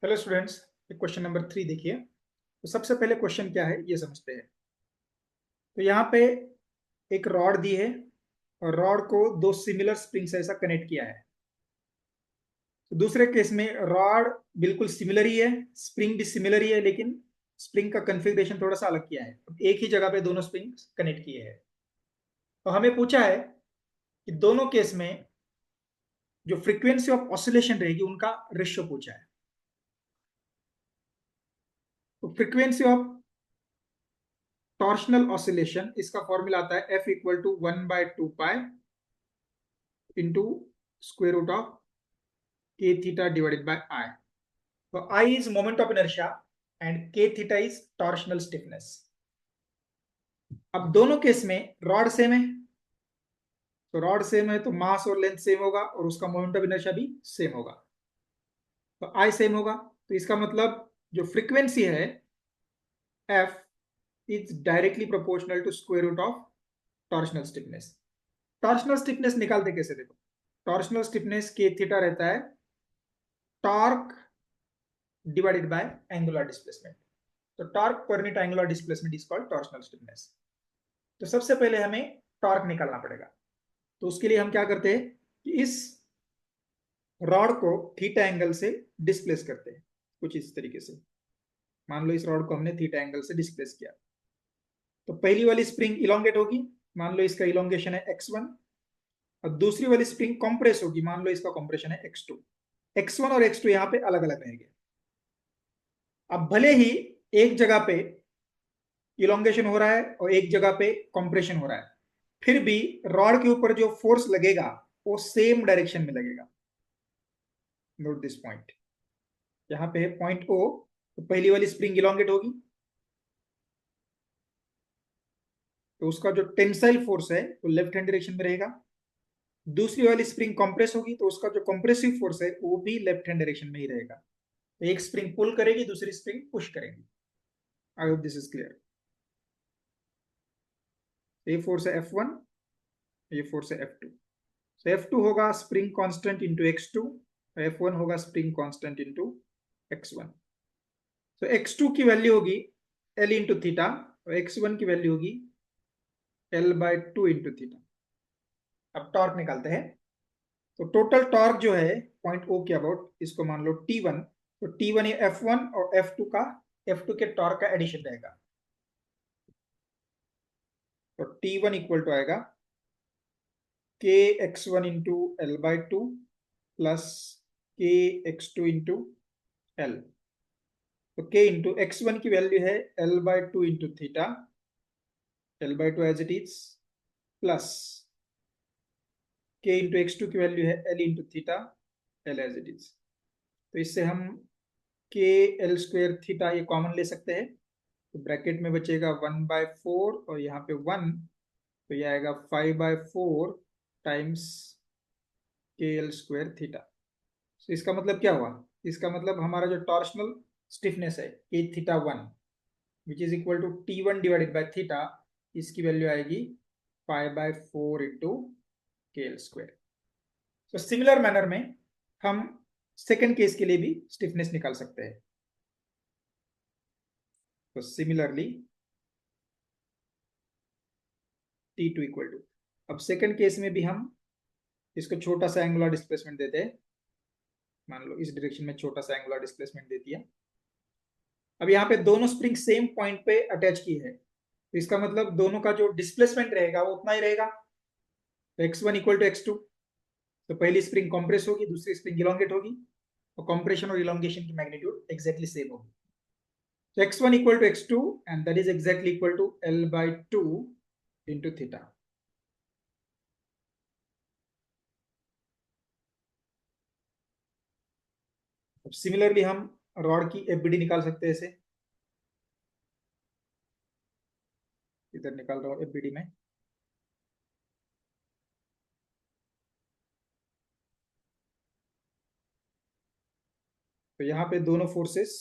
Hello students, question number 3 देखिए। तो सबसे पहले क्वेश्चन क्या है ये समझते हैं। तो यहाँ पे एक रॉड दी है और रॉड को दो सिमिलर स्प्रिंग से ऐसा कनेक्ट किया है। तो दूसरे केस में रॉड बिल्कुल सिमिलर ही है, स्प्रिंग भी सिमिलर ही है, लेकिन स्प्रिंग का कन्फिग्रेशन थोड़ा सा अलग किया है। एक ही जगह पे दोनों स्प्रिंग कनेक्ट किए हैं। तो हमें पूछा है कि दोनों केस में जो फ्रीक्वेंसी ऑफ ऑसिलेशन रहेगी उनका रेशियो पूछा है। तो फ्रीक्वेंसी ऑफ टॉर्शनल ऑसिलेशन, इसका फॉर्मूला आता है F equal to 1/2 pi into square root of K theta divided by I. तो I is moment of inertia and K theta is torsional stiffness. अब दोनों केस में रॉड सेम है, तो rod same है तो मास और लेंथ सेम होगा और उसका मोमेंट ऑफ इनर्शिया भी सेम होगा। तो आई सेम होगा, तो इसका मतलब जो फ्रीक्वेंसी है F is directly proportional to square root of torsional stiffness. Torsional stiffness निकालते कैसे, देखो। टॉर्शनल स्टिफनेस के थीटा रहता है torque divided by angular displacement. तो torque per unit angular displacement is called torsional stiffness. तो सबसे पहले हमें टॉर्क निकालना पड़ेगा। तो उसके लिए हम क्या करते हैं कि इस रॉड को थीटा एंगल से डिस्प्लेस करते हैं, कुछ इस तरीके से। मान लो इस रॉड को हमने थीटा एंगल से डिस्प्लेस किया, तो पहली वाली स्प्रिंग इलोंगेट होगी, मान लो इसका इलोंगेशन है x1। और दूसरी वाली स्प्रिंग कंप्रेस होगी, मान लो इसका कंप्रेशन है x2। x1 और x2 यहाँ पे अलग अलग रहेंगे। अब भले ही एक जगह पे इलोंगेशन हो रहा है और एक जगह पे कंप्रेशन हो रहा है, फिर भी रॉड के ऊपर जो फोर्स लगेगा वो सेम डायरेक्शन में लगेगा। Note this point. यहाँ पे पॉइंट ओ, तो पहली वाली स्प्रिंग इलोंगेट होगी तो उसका जो टेंसाइल फोर्स है वो लेफ्ट हैंड डायरेक्शन में रहेगा। दूसरी वाली स्प्रिंग कंप्रेस होगी तो उसका जो कंप्रेसिव फोर्स है वो भी लेफ्ट हैंड डायरेक्शन में ही रहेगा। तो एक स्प्रिंग पुल करेगी, दूसरी स्प्रिंग पुश करेगी। I hope this is clear. ये फोर्स है F1, ये फोर्स है F2। तो F2 होगा स्प्रिंग कांस्टेंट इंटू x2 और F1 होगा स्प्रिंग कांस्टेंट इंटू x1। तो x2 की वैल्यू होगी L इंटू थीटा और x1 की वैल्यू होगी L/2 इंटू थीटा। अब टॉर्क निकालते हैं। तो टोटल टॉर्क जो है पॉइंट ओ के अबाउट, इसको मान लो T1। तो T1 ये F1 और F2 के टॉर्क का एडिशन रहेगा। तो T1 इक्वल टू आएगा के x1 into L/2 plus k x2 into L। तो k इंटू x1 की वैल्यू है L/2 into theta, L/2 as it is, plus k into x2 की वैल्यू है L into theta, L as it is. तो इससे हम k L square theta ये common ले सकते हैं। तो ब्रैकेट में बचेगा 1/4 और यहाँ पे 1, तो ये आएगा 5/4 टाइम्स के एल स्क्वायर थीटा। तो इसका मतलब क्या हुआ, इसका मतलब हमारा जो टॉर्शनल स्टिफनेस है k theta 1 which is equal to T1 divided by theta, इसकी वैल्यू आएगी 5/4 इंटू के एल स्क्वायर। तो सिमिलर मैनर में हम सेकेंड केस के लिए भी स्टिफनेस निकाल सकते हैं। तो सिमिलरली T2 इक्वल टू, अब सेकेंड केस में भी हम इसको छोटा सा एंगुलर डिस्प्लेसमेंट देते हैं। मान लो इस डायरेक्शन में छोटा सा एंगुलर डिस्प्लेसमेंट दे दिया। अब यहाँ पे दोनों स्प्रिंग सेम पॉइंट पे अटैच की है, तो इसका मतलब दोनों का जो डिस्प्लेसमेंट रहेगा वो उतना ही रहेगा। तो x1 इक्वल टू x2, तो पहली स्प्रिंग कंप्रेस होगी, दूसरी स्प्रिंग इलोंगेट होगी, और कंप्रेशन और इलोंगेशन की मैग्नीट्यूड एक्जैक्टली सेम होगी। तो x1 equal to x2 and that is exactly equal to L/2 into theta. अब सिमिलरली हम रॉड की एफबीडी निकाल सकते हैं ऐसे। इधर निकाल रहा हूँ एफबीडी में। तो यहाँ पे दोनों फोर्सेस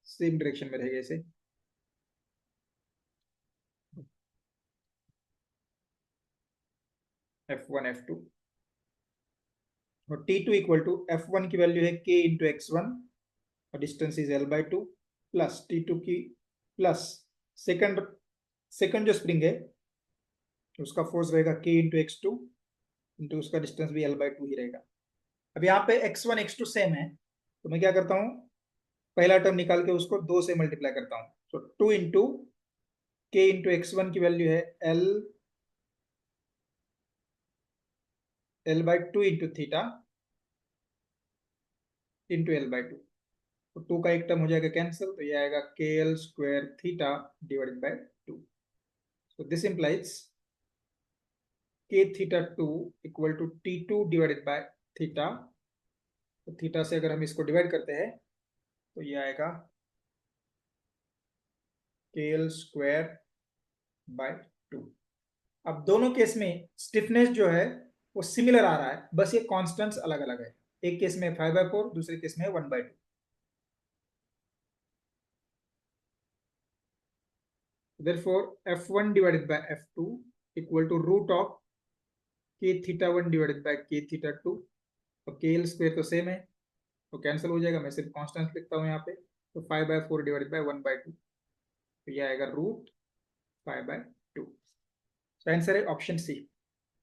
सेम डायरेक्शन में रहेंगे ऐसे। F1 F2 और T2 इक्वल टू F1 की वैल्यू है K into x1 distance is L/2 plus T2 की प्लस सेकंड जो स्प्रिंग है उसका फोर्स रहेगा K इंटू X2 इंटू उसका डिस्टेंस भी L/2 ही रहेगा। अब यहाँ पे X1 X2 सेम है, तो मैं क्या करता हूँ, पहला टर्म निकाल के उसको 2 से मल्टीप्लाई करता हूँ। तो 2 इंटू K इंटू X1 की वैल्यू है L/2 into theta into L/2। तो 2 का एक टर्म हो जाएगा कैंसिल, तो ये आएगा KL square theta divided by 2। So this implies K theta 2 equal to T2 divided by theta. तो थीटा से अगर हम इसको डिवाइड करते हैं तो ये आएगा KL स्क्वायर बाय 2। अब दोनों केस में स्टिफनेस जो है वो सिमिलर आ रहा है, बस ये कॉन्स्टेंट्स अलग अलग है। एक केस में 5/4, दूसरे केस में 1/2। therefore F1 divided by F2 equal to root of K theta 1 divided by K theta 2। तो KL स्क्वायर तो सेम है, तो कैंसिल हो जाएगा, मैं सिर्फ कॉन्स्टेंट लिखता हूँ यहाँ पे। तो 5/4 डिवाइडेड बाय 1/2, तो ये आएगा √5/2। तो आंसर है ऑप्शन सी।